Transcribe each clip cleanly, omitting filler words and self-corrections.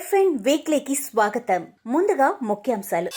FN వీక్లీకి స్వాగతం. ముందుగా ముఖ్యాంశాలు.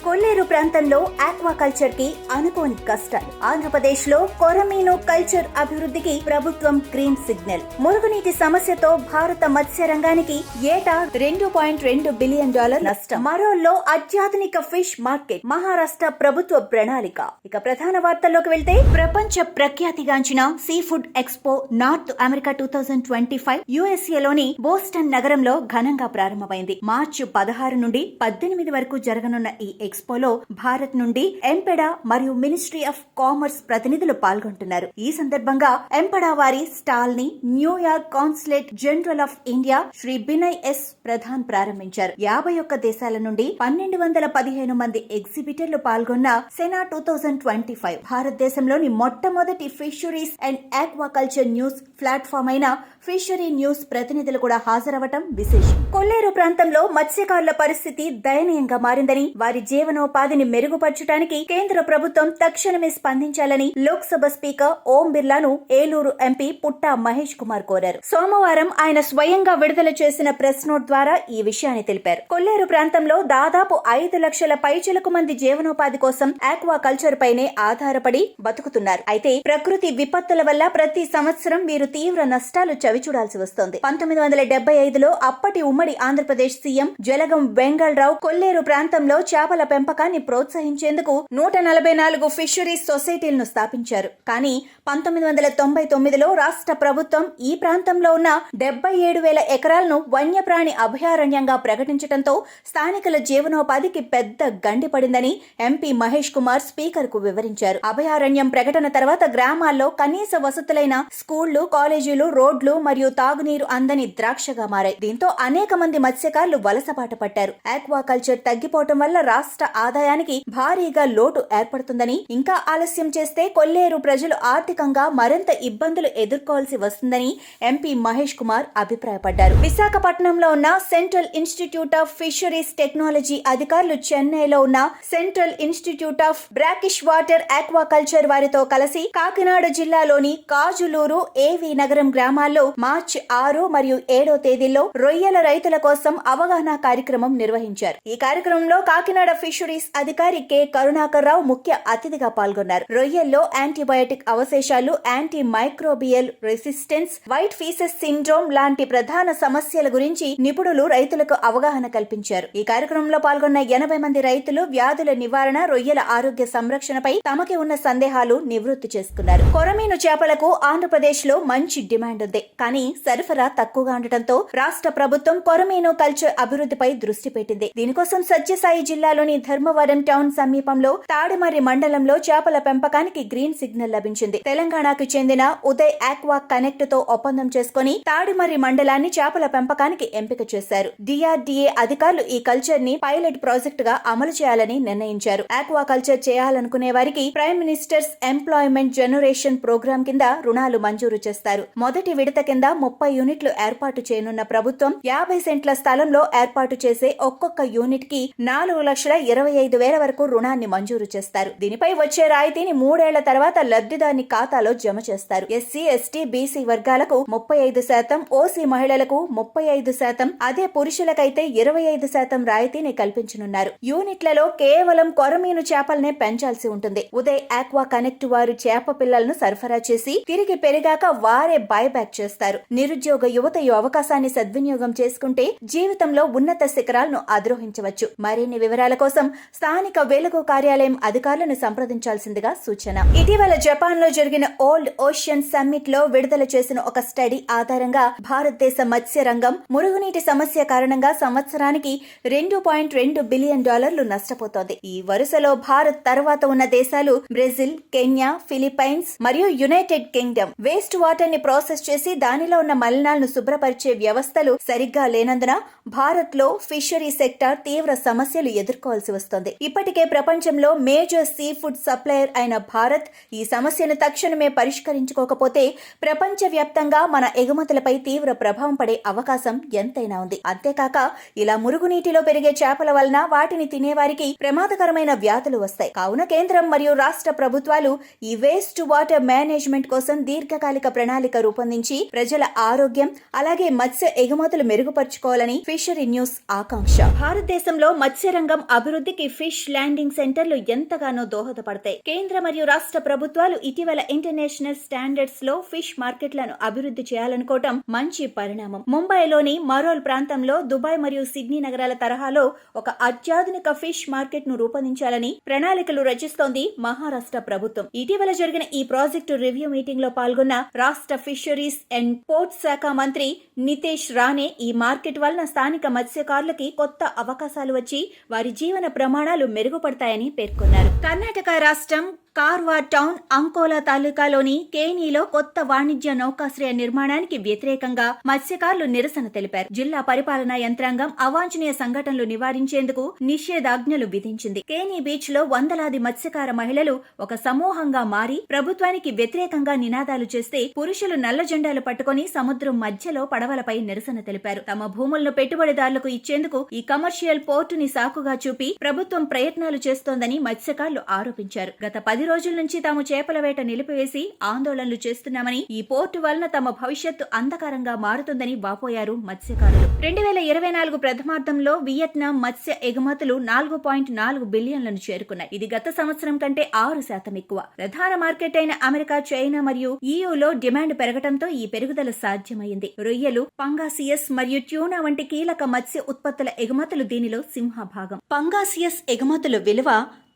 కొల్లేరు ప్రాంతంలో ఆక్వాకల్చర్ కి అనుకోని కష్టాలు. ఆంధ్రప్రదేశ్ లో కొరమీను కల్చర్ అభివృద్ధికి ప్రభుత్వం గ్రీన్ సిగ్నల్. మురుగునీటి సమస్యతో భారత మత్స్య రంగానికి ఏటా $2.2 బిలియన్ నష్టం. మరోలో అత్యాధునిక ఫిష్ మార్కెట్. మహారాష్ట్ర ప్రభుత్వ ప్రణాళిక. ఇక ప్రధాన వార్తల్లోకి వెళ్తే, ప్రపంచ ప్రఖ్యాతిగాంచిన sea food expo North America 2025 యుఎస్ఏలోని బోస్టన్ నగరంలో ఘనంగా ప్రారంభమైంది. మార్చి 16 నుండి 18 వరకు జరగనున్న ఈ ఎక్స్పోలో భారత్ నుండి ఎంపెడా మరియు మినిస్ట్రీ ఆఫ్ కామర్స్ ప్రతినిధులు పాల్గొంటున్నారు. ఈ సందర్భంగా ఎంపెడా వారి స్టాల్ ని New York consulate general of India Shri Binay S Pradhan ప్రారంభించారు. 51 దేశాల నుండి 1215 మంది ఎగ్జిబిటర్లు పాల్గొన్న సెనా 2025 భారతదేశంలోని మొట్టమొదటి fisheries and aquaculture news platform అయిన ఫిషరీ న్యూస్ ప్రతినిధులు కూడా హాజరవటం విశేషం. కొల్లేరు ప్రాంతంలో మత్స్యకారుల పరిస్థితి దయనీయంగా మారిందని, వారి జీవనోపాధిని మెరుగుపరచడానికి కేంద్ర ప్రభుత్వం తక్షణమే స్పందించాలని లోక్సభ స్పీకర్ ఓం బిర్లాను ఏలూరు ఎంపీ పుట్టా మహేష్ కుమార్ కోరారు. సోమవారం ఆయన స్వయంగా విడుదల చేసిన ప్రెస్ నోట్ ద్వారా ఈ విషయాన్ని తెలిపారు. కొల్లేరు ప్రాంతంలో దాదాపు 5 లక్షల పైచిలకు మంది జీవనోపాధి కోసం ఆక్వాకల్చర్ పైనే ఆధారపడి బతుకుతున్నారు. అయితే ప్రకృతి విపత్తుల వల్ల ప్రతి సంవత్సరం వీరు తీవ్ర నష్టాలు చవిచూడాల్సి వస్తోంది. 1975లో అప్పటి ఉమ్మడి ఆంధ్రప్రదేశ్ సీఎం జలగం వెంగళరావు కొల్లేరు ప్రాంతంలో చేపల పెంపకాన్ని ప్రోత్సహించేందుకు 144 ఫిషరీస్ సొసైటీలను స్థాపించారు. కానీ 1999లో రాష్ట్ర ప్రభుత్వం ఈ ప్రాంతంలో ఉన్న 77,000 ఎకరాలను వన్యప్రాణి అభయారణ్యంగా ప్రకటించడంతో స్థానికుల జీవనోపాధికి పెద్ద గండి పడిందని ఎంపీ మహేష్ కుమార్ స్పీకర్ కు వివరించారు. అభయారణ్యం ప్రకటన తర్వాత గ్రామాల్లో కనీస వసతులైన స్కూళ్లు, కాలేజీలు, రోడ్లు మరియు తాగునీరు అందని ద్రాక్షగా మారాయి. దీంతో అనేక మంది మత్స్యకారులు వలసబాట పట్టారు. ఆక్వాకల్చర్ తగ్గిపోవటం వల్ల రాష్ట్ర ఆదాయానికి భారీగా లోటు ఏర్పడుతుందని, ఇంకా ఆలస్యం చేస్తే కొల్లేరు ప్రజలు ఆర్థికంగా మరింత ఇబ్బందులు ఎదుర్కోవాల్సి వస్తుందని ఎంపీ మహేష్ కుమార్ అభిప్రాయపడ్డారు. విశాఖపట్నంలో ఉన్న central institute of fisheries technology అధికారులు చెన్నైలో ఉన్న central institute of brackish water aquaculture వారితో కలిసి కాకినాడ జిల్లాలోని కాజులూరు, ఏవి నగరం గ్రామాల్లో మార్చి 6 మరియు 7 తేదీల్లో రొయ్యల రైతుల కోసం అవగాహన కార్యక్రమం నిర్వహించారు. ఈ కార్యక్రమంలో కాకినాడ ఫిషరీస్ అధికారి కె కరుణాకర్ రావు ముఖ్య అతిథిగా పాల్గొన్నారు. రొయ్యల్లో యాంటీబయాటిక్ అవశేషాలు, anti microbial resistance, white faeces syndrome లాంటి ప్రధాన సమస్యల గురించి నిపుణులు రైతులకు అవగాహన కల్పించారు. ఈ కార్యక్రమంలో పాల్గొన్న 80 మంది రైతులు వ్యాధుల నివారణ, రొయ్యల ఆరోగ్య సంరక్షణపై తమకి ఉన్న సందేహాలు నివృత్తి చేసుకున్నారు. కొరమీను చేపలకు ఆంధ్రప్రదేశ్ లో మంచి డిమాండ్ ఉంది. కానీ సరఫరా తక్కువగా ఉండటంతో రాష్ట్ర ప్రభుత్వం కొరమీను కల్చర్ అభివృద్ధిపై దృష్టి పెట్టింది. దీనికోసం సత్యసాయి జిల్లాలోని ధర్మవరం టౌన్ సమీపంలో తాడిమర్రి మండలంలో చేపల పెంపకానికి గ్రీన్ సిగ్నల్ లభించింది. తెలంగాణకు చెందిన ఉదయ్ ఆక్వా కనెక్ట్ తో ఒప్పందం చేసుకుని తాడిమర్రి మండలాన్ని చేపల పెంపకానికి ఎంపిక చేశారు. డిఆర్డీఏ అధికారులు ఈ కల్చర్ ని పైలట్ ప్రాజెక్ట్ గా అమలు చేయాలని నిర్ణయించారు. ఆక్వా కల్చర్ చేయాలనుకునే వారికి prime minister's employment generation programme కింద రుణాలు మంజూరు చేస్తారు. మొదటి విడత కింద 30 యూనిట్లు ఏర్పాటు చేయనున్న ప్రభుత్వం 50 సెంట్ల స్థలంలో ఏర్పాటు చేసే ఒక్కొక్క యూనిట్ కి 4,25,000 వరకు రుణాన్ని మంజూరు చేస్తారు. దీనిపై వచ్చే రాయితీని 3 ఏళ్ల తర్వాత లబ్ధిదారుని ఖాతాలో జమ చేస్తారు. ఎస్సీ, ఎస్టీ, బీసీ వర్గాలకు 35%, ఓసీ మహిళలకు 35%, అదే పురుషులకైతే 25% రాయితీని కల్పించనున్నారు. యూనిట్లలో కేవలం కొరమీను చేపలనే పెంచాల్సి ఉంటుంది. ఉదయ్ ఆక్వా కనెక్ట్ వారు చేప పిల్లలను సరఫరా చేసి తిరిగి పెరిగాక వారే బైబ్యాక్ చేస్తారు. నిరుద్యోగ యువత ఈ అవకాశాన్ని సద్వినియోగం చేసుకుంటే జీవితంలో ఉన్నత శిఖరాలను అధిరోహించవచ్చు. మరిన్ని వివరాల కోసం స్థానిక వెలుగు కార్యాలయం అధికారులను సంప్రదించాల్సిందిగా సూచన. ఇటీవల జపాన్ లో జరిగిన ఓల్డ్ ఓషియన్ సమ్మిట్ లో విడుదల చేసిన ఒక స్టడీ ఆధారంగా భారతదేశ మత్స్య రంగం మురుగునీటి సమస్య కారణంగా సంవత్సరానికి $2.2 బిలియన్ నష్టపోతోంది. ఈ వరుసలో భారత్ తర్వాత ఉన్న దేశాలు బ్రెజిల్, కెన్యా, ఫిలిప్పైన్స్ మరియు యునైటెడ్ కింగ్డమ్. వేస్ట్ వాటర్ ని ప్రాసెస్ చేసి దానిలో ఉన్న మలినాలను శుభ్రపరిచే వ్యవస్థలు సరిగ్గా లేనందున భారత్ లో ఫిషరీ సెక్టార్ తీవ్ర సమస్యలు ఎదుర్కోవాల్సి వస్తోంది. ఇప్పటికే ప్రపంచంలో మేజర్ సీ ఫుడ్ సప్లయర్ అయిన భారత్ ఈ సమస్యను తక్షణమే పరిష్కరించుకోకపోతే ప్రపంచవ్యాప్తంగా మన ఎగుమతులపై తీవ్ర ప్రభావం పడే అవకాశం ఎంతైనా ఉంది. అంతేకాక ఇలా మురుగునీటిలో పెరిగే చేపల వలన వాటిని తినేవారికి ప్రమాదకరమైన వ్యాధులు వస్తాయి. కావున కేంద్రం మరియు రాష్ట్ర ప్రభుత్వాలు ఈ వేస్ట్ వాటర్ మేనేజ్మెంట్ కోసం దీర్ఘకాలిక ప్రణాళిక రూపొందించి ప్రజల ఆరోగ్యం అలాగే మత్స్య ఎగుమతులు మెరుగుపరుచుకోవాలని ఫిషరీ న్యూస్ ఆకాంక్ష. భారతదేశంలో మత్స్యరంగం అభివృద్ధికి ఫిష్ ల్యాండింగ్ సెంటర్లు ఎంతగానో దోహదపడతాయి. కేంద్ర మరియు రాష్ట్ర ప్రభుత్వాలు ఇటీవల ఇంటర్నేషనల్ స్టాండర్డ్స్ లో ఫిష్ మార్కెట్లను అభివృద్ధి చేయాలనుకోవటం మంచి పరిణామం. ముంబైలోని మరోల్ ప్రాంతంలో దుబాయ్ మరియు సిడ్నీ నగరాల తరహాలో ఒక అత్యాధునిక ఫిష్ మార్కెట్ ను రూపొందించాలని ప్రణాళికలు రచిస్తోంది మహారాష్ట్ర ప్రభుత్వం. ఇటీవల జరిగిన ఈ ప్రాజెక్టు రివ్యూ మీటింగ్ లో పాల్గొన్న రాష్ట్ర ఫిషరీస్ అండ్ పోర్ట్స్ శాఖ మంత్రి నితేష్ రాణే ఈ మార్కెట్ వలన స్థానిక మత్స్యకారులకి కొత్త అవకాశాలు వచ్చి వారి జీవన ప్రమాణాలు మెరుగుపడతాయని పేర్కొన్నారు. కర్ణాటక రాష్ట్రం కార్వార్ టౌన్ అంకోలా తాలూకాలోని కేనీలో కొత్త వాణిజ్య నౌకాశ్రయ నిర్మాణానికి వ్యతిరేకంగా మత్స్యకారులు నిరసన తెలిపారు. జిల్లా పరిపాలనా యంత్రాంగం అవాంఛనీయ సంఘటనలు నివారించేందుకు నిషేధాజ్ఞలు విధించింది. కేనీ బీచ్ లో వందలాది మత్స్యకార మహిళలు ఒక సమూహంగా మారి ప్రభుత్వానికి వ్యతిరేకంగా నినాదాలు చేస్తే పురుషులు నల్ల జెండాలు పట్టుకుని సముద్రం మధ్యలో పడవలపై నిరసన తెలిపారు. తమ భూములను పెట్టుబడిదారులకు ఇచ్చేందుకు ఈ కమర్షియల్ పోర్టుని సాకుగా చూపి ప్రభుత్వం ప్రయత్నాలు చేస్తోందని మత్స్యకారులు ఆరోపించారు. గత 10 రోజుల నుంచి తాము చేపల వేట నిలిపివేసి ఆందోళనలు చేస్తున్నామని, ఈ పోర్టు వలన తమ భవిష్యత్తు అంధకారంగా మారుతుందని వాపోయారు మత్స్యకారులు. 2024 ప్రథమార్థంలో వియత్నాం మత్స్య ఎగుమతులు 4.4 బిలియన్లను చేరుకున్నాయి. ఇది గత సంవత్సరం కంటే 6% ఎక్కువ. ప్రధాన మార్కెట్ అయిన అమెరికా, చైనా మరియు ఈయూలో డిమాండ్ పెరగడంతో ఈ పెరుగుదల సాధ్యమైంది. రొయ్యలు, పంగాసియస్ మరియు ట్యూనా వంటి కీలక మత్స్య ఉత్పత్తుల ఎగుమతులు దీనిలో సింహభాగం. పంగాసియస్ ఎగుమతుల విలువ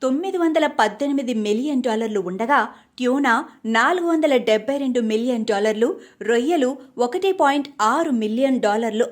$918 మిలియన్ ఉండగా ట్యూనా $472 మిలియన్, రొయ్యలు $1.6 మిలియన్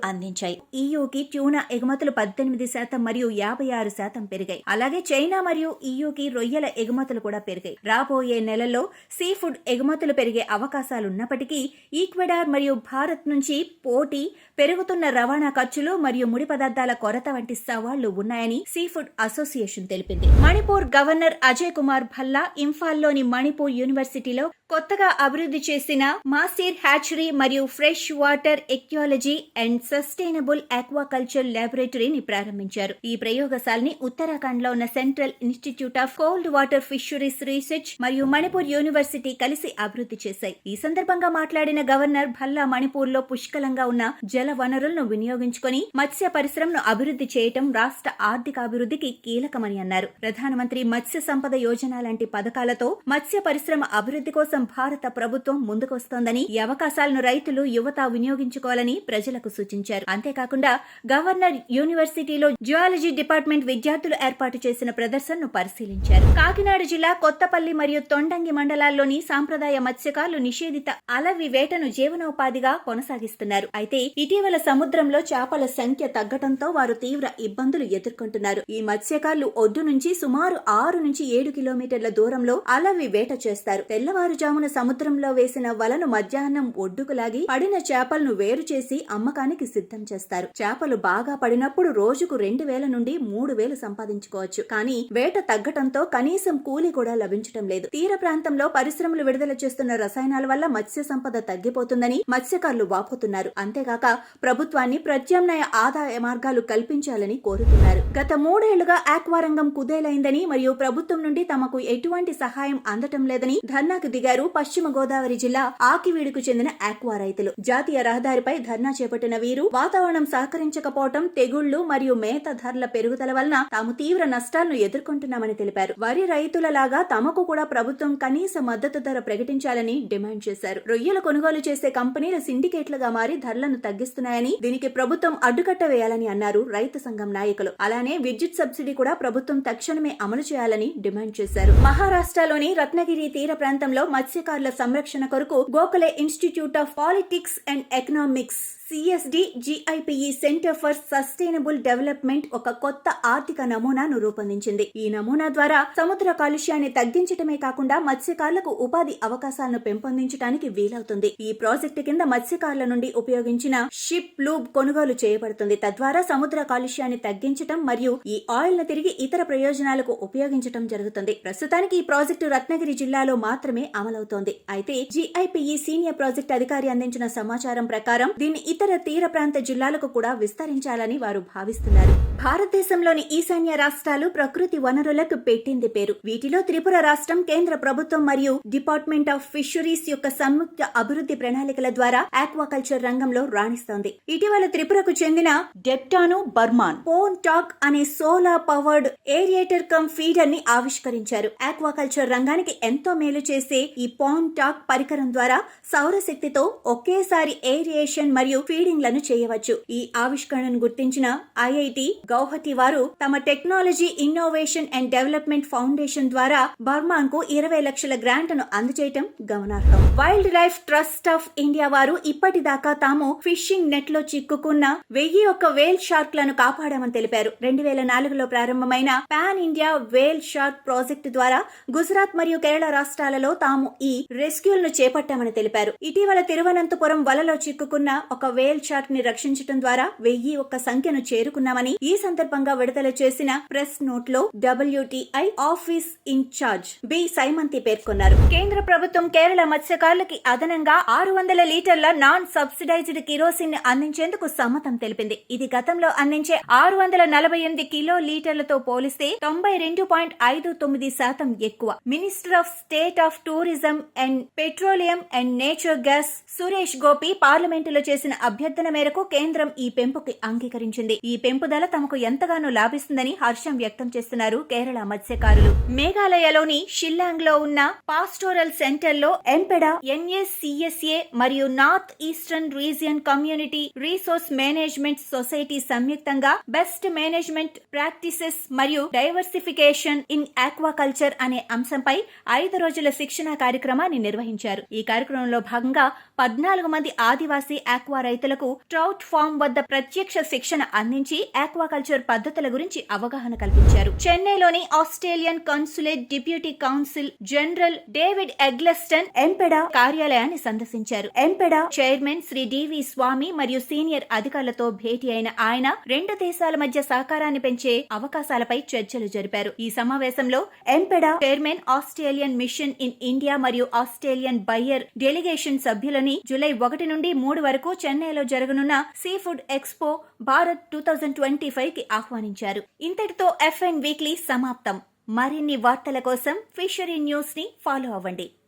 అందించాయి. ఈయూకి ట్యూనా ఎగుమతులు 18% మరియు 56% పెరిగాయి. అలాగే చైనా మరియు ఈయూకి రొయ్యల ఎగుమతులు కూడా పెరిగాయి. రాబోయే నెలల్లో సీ ఫుడ్ ఎగుమతులు పెరిగే అవకాశాలున్నప్పటికీ ఈక్వెడార్ మరియు భారత్ నుంచి పోటీ, పెరుగుతున్న రవాణా ఖర్చులు మరియు ముడి పదార్థాల కొరత వంటి సవాళ్లు ఉన్నాయని సీ ఫుడ్ అసోసియేషన్ తెలిపింది. మణిపూర్ గవర్నర్ అజయ్ కుమార్ భల్లా ఇంఫాల్లోని మణిపూర్ యూనివర్సిటీలో కొత్తగా అభివృద్ధి చేసిన మాసిర్ హ్యాచరీ మరియు fresh water ecology and sustainable aquaculture ల్యాబొరేటరీని ప్రారంభించారు. ఈ ప్రయోగశాలని ఉత్తరాఖండ్ లో ఉన్న central institute of cold water fisheries research మరియు మణిపూర్ యూనివర్సిటీ కలిసి అభివృద్ధి చేశాయి. ఈ సందర్భంగా మాట్లాడిన గవర్నర్ భల్లా మణిపూర్ లో పుష్కలంగా ఉన్న జల వనరులను వినియోగించుకుని మత్స్య పరిశ్రమను అభివృద్ధి చేయటం రాష్ట్ర ఆర్థిక అభివృద్ధికి కీలకమని అన్నారు. ప్రధానమంత్రి మత్స్య సంపద యోజన లాంటి పథకాలతో మత్స్య పరిశ్రమ అభివృద్ధి కోసం భారత ప్రభుత్వం ముందుకొస్తోందని, ఈ అవకాశాలను రైతులు, యువత వినియోగించుకోవాలని ప్రజలకు సూచించారు. అంతేకాకుండా గవర్నర్ యూనివర్సిటీలో జియాలజీ డిపార్ట్మెంట్ విద్యార్థులు ఏర్పాటు చేసిన ప్రదర్శనను పరిశీలించారు. కాకినాడ జిల్లా కొత్తపల్లి మరియు తొండంగి మండలాల్లోని సాంప్రదాయ మత్స్యకారులు నిషేధిత అలవి వేటను జీవనోపాధిగా కొనసాగిస్తున్నారు. అయితే ఇటీవల సముద్రంలో చేపల సంఖ్య తగ్గడంతో వారు తీవ్ర ఇబ్బందులు ఎదుర్కొంటున్నారు. ఈ మత్స్యకారులు ఒడ్డు నుంచి సుమారు 6 నుంచి 7 కిలోమీటర్ల దూరంలో అలవి వేట చేస్తారు. తెల్లవారుజామున సముద్రంలో వేసిన వలను మధ్యాహ్నం ఒడ్డుకు లాగి పడిన చేపలను వేరు చేసి అమ్మకానికి సిద్ధం చేస్తారు. చేపలు బాగా పడినప్పుడు రోజుకు 2,000 నుండి 3,000 సంపాదించుకోవచ్చు. కానీ వేట తగ్గటంతో కనీసం కూలి కూడా లభించడం లేదు. తీర ప్రాంతంలో పరిశ్రమలు విడుదల చేస్తున్న రసాయనాల వల్ల మత్స్య సంపద తగ్గిపోతుందని మత్స్యకారులు వాపోతున్నారు. అంతేగాక ప్రభుత్వాన్ని ప్రత్యామ్నాయ ఆదాయ మార్గాలు కల్పించాలని కోరుతున్నారు. గత 3 ఏళ్లుగా ఆక్వా రంగం కుదేలైందని మరియు ప్రభుత్వం నుండి తమకు ఎటువంటి సహాయం అందటం లేదని ధర్నాకు దిగారు పశ్చిమ గోదావరి జిల్లా ఆకివీడుకు చెందిన ఆక్వా రైతులు. జాతీయ రహదారిపై ధర్నా చేపట్టిన వీరు వాతావరణం సహకరించకపోవటం, తెగుళ్లు మరియు మేత ధరల పెరుగుదల వలన తాము తీవ్ర నష్టాలను ఎదుర్కొంటున్నామని తెలిపారు. వరి రైతులలాగా తమకు కూడా ప్రభుత్వం కనీస మద్దతు ధర ప్రకటించాలని డిమాండ్ చేశారు. రొయ్యల కొనుగోలు చేసే కంపెనీలు సిండికేట్లుగా మారి ధరలను తగ్గిస్తున్నాయని, దీనికి ప్రభుత్వం అడ్డుకట్ట వేయాలని అన్నారు రైతు సంఘం నాయకులు. అలానే విద్యుత్ సబ్సిడీ కూడా ప్రభుత్వం తక్షణమే అమలు చేయాలని డిమాండ్ చేశారు. మహారాష్ట్రలోని రత్నగిరి తీర ప్రాంతంలో మత్స్యకారుల సంరక్షణ కొరకు Gokhale institute of politics and economics CSD GIPE centre for sustainable development ఒక కొత్త ఆర్థిక నమూనాను రూపొందించింది. ఈ నమూనా ద్వారా సముద్ర కాలుష్యాన్ని తగ్గించడమే కాకుండా మత్స్యకారులకు ఉపాధి అవకాశాలను పెంపొందించడానికి వీలవుతుంది. ఈ ప్రాజెక్టు కింద మత్స్యకారుల నుండి ఉపయోగించిన షిప్ లూబ్ కొనుగోలు చేయబడుతుంది. తద్వారా సముద్ర కాలుష్యాన్ని తగ్గించడం మరియు ఈ ఆయిల్ ను తిరిగి ఇతర ప్రయోజనాలకు ఉపయోగించడం జరుగుతుంది. ప్రస్తుతానికి ఈ ప్రాజెక్టు రత్నగిరి జిల్లాలో మాత్రమే అమలవుతోంది. అయితే GIPE సీనియర్ ప్రాజెక్ట్ అధికారి అందించిన సమాచారం ప్రకారం దీన్ని ఇతర తీర ప్రాంత జిల్లాలకు కూడా విస్తరించాలని వారు భావిస్తున్నారు. భారతదేశంలోని ఈశాన్య రాష్ట్రాలు ప్రకృతి వనరులకు పెట్టింది పేరు. వీటిలో త్రిపుర రాష్ట్రం కేంద్ర ప్రభుత్వం మరియు డిపార్ట్మెంట్ ఆఫ్ ఫిషరీస్ యొక్క సంయుక్త అభివృద్ధి ప్రణాళికల ద్వారా ఆక్వాకల్చర్ రంగంలో రాణిస్తోంది. ఇటీవల త్రిపురకు చెందిన డెప్టాను బర్మాన్ పోన్ టాక్ అనే solar powered aerator come feeder ని ఆవిష్కరించారు. ఆక్వాకల్చర్ రంగానికి ఎంతో మేలు చేసే ఈ పోన్ టాక్ పరికరం ద్వారా సౌరశక్తితో ఒకేసారి ఏరియేషన్ మరియు ఫీడింగ్ లను చేయవచ్చు. ఈ ఆవిష్కరణను గుర్తించిన IIT గౌహతి వారు తమ technology innovation and development foundation ద్వారా బర్మాన్ కు 20 లక్షల గ్రాంట్ ను అందజేయటం గమనార్హం. Wild life trust of India వారు ఇప్పటిదాకా తాము ఫిషింగ్ నెట్ లో చిక్కుకున్న 1001 వేల్ షార్క్ లను కాపాడామని తెలిపారు. 2004లో ప్రారంభమైన పాన్ ఇండియా వేల్ షార్క్ ప్రాజెక్టు ద్వారా గుజరాత్ మరియు కేరళ రాష్ట్రాలలో తాము ఈ రెస్క్యూలను చేపట్టామని తెలిపారు. ఇటీవల తిరువనంతపురం వలలో చిక్కుకున్న ఒక వేల్ షార్క్ ని రక్షించడం ద్వారా 1001 సంఖ్యను చేరుకున్నామని ఈ సందర్భంగా విడుదల చేసిన ప్రెస్ నోట్ లో WTI ఆఫీస్ ఇన్ఛార్జ్ బి సైమంతి పేర్కొన్నారు. కేంద్ర ప్రభుత్వం కేరళ మత్స్యకారులకి అదనంగా 600 లీటర్ల నాన్ సబ్సిడైజ్డ్ కిరోసిన్ ని అందించేందుకు సమ్మతం తెలిపింది. ఇది గతంలో అందించే 648 కిలో లీటర్లతో పోలిస్తే 92.59% ఎక్కువ. Minister of state of tourism and petroleum and nature gas Suresh Gopi పార్లమెంటులో చేసిన అభ్యర్థన మేరకు కేంద్రం ఈ పెంపుకి అంగీకరించింది. ఈ పెంపుదల తమకు ఎంతగానో లాభిస్తుందని హర్షం వ్యక్తం చేస్తున్నారు కేరళ మత్స్యకారులు. మేఘాలయలోని షిల్లాంగ్ లో ఉన్న పాస్టోరల్ సెంటర్ లో ఎంపెడా NACSA మరియు north eastern region community resource management society సంయుక్తంగా బెస్ట్ మేనేజ్మెంట్ ప్రాక్టీసెస్ మరియు డైవర్సిఫికేషన్ ఇన్ ఆక్వాకల్చర్ అనే అంశంపై 5 రోజుల శిక్షణ కార్యక్రమాన్ని నిర్వహించారు. ఈ కార్యక్రమంలో భాగంగా 14 మంది ఆదివాసీ ఆక్వా రైతులకు ట్రౌట్ ఫార్మ్ వద్ద ప్రత్యక్ష శిక్షణ అందించి ఆక్వాకల్చర్ పద్ధతుల గురించి అవగాహన కల్పించారు. చెన్నైలోని Australian consulate deputy council general David ఎగ్లెస్టన్ ఎంపెడా కార్యాలయాన్ని సందర్శించారు. ఎంపెడా చైర్మన్ శ్రీ DV స్వామి మరియు సీనియర్ అధికారులతో భేటీ అయిన ఆయన 2 దేశాల మధ్య సహకారాన్ని పెంచే అవకాశాలపై చర్చలు జరిపారు. ఈ సమావేశంలో ఎంపెడా chairman Australian mission in India మరియు ఆస్ట్రేలియన్ బయ్యర్ డెలిగేషన్ సభ్యులని జూలై 1 నుండి 3 వరకు చెన్నైలో జరగనున్న సీ ఫుడ్ ఎక్స్పో భారత్ 2025 కి ఆహ్వానించారు. ఇంతటితో FN వీక్లీ సమాప్తం. మరిన్ని వార్తల కోసం ఫిషరీ న్యూస్ ని ఫాలో అవ్వండి.